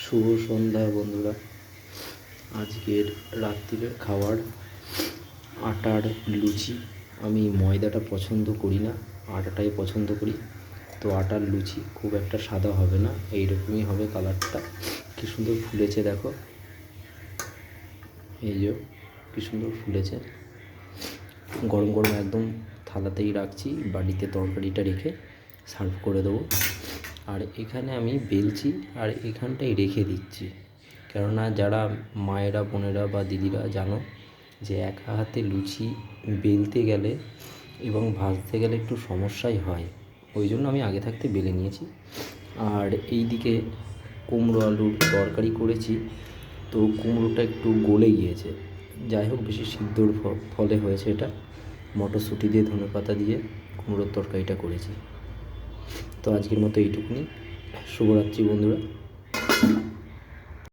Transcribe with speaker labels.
Speaker 1: শুভ সন্ধ্যা বন্ধুরা। আজকের রাত্রিরের খাবার আটার লুচি। আমি ময়দাটা পছন্দ করি না, আটাটাই পছন্দ করি। তো আটার লুচি খুব একটা সাদা হবে না, এইরকমই হবে কালারটা। কি সুন্দর ফুলেছে দেখো, এই যে কি সুন্দর ফুলেছে। গরম গরম একদম থালাতেই রাখছি, বাড়িতে তরকারিটা রেখে সার্ভ করে দেবো। আর এখানে আমি বেলছি আর এখানটায় রেখে দিচ্ছি, কেননা যারা মায়েরা, বোনেরা বা দিদিরা জানো যে একা হাতে লুচি বেলতে গেলে এবং ভাজতে গেলে একটু সমস্যাই হয়, ওই জন্য আমি আগে থাকতে বেলে নিয়েছি। আর এই দিকে কুমড়ো আলুর তরকারি করেছি, তো কুমড়োটা একটু গলে গিয়েছে। যাই হোক, বেশি সিদ্ধর ফলে হয়েছে এটা। মটরশুঁটি দিয়ে, ধনেপাতা দিয়ে কুমড়োর তরকারিটা করেছি। তো আজকের মতো এইটুকুনি। শুভরাত্রি বন্ধুরা।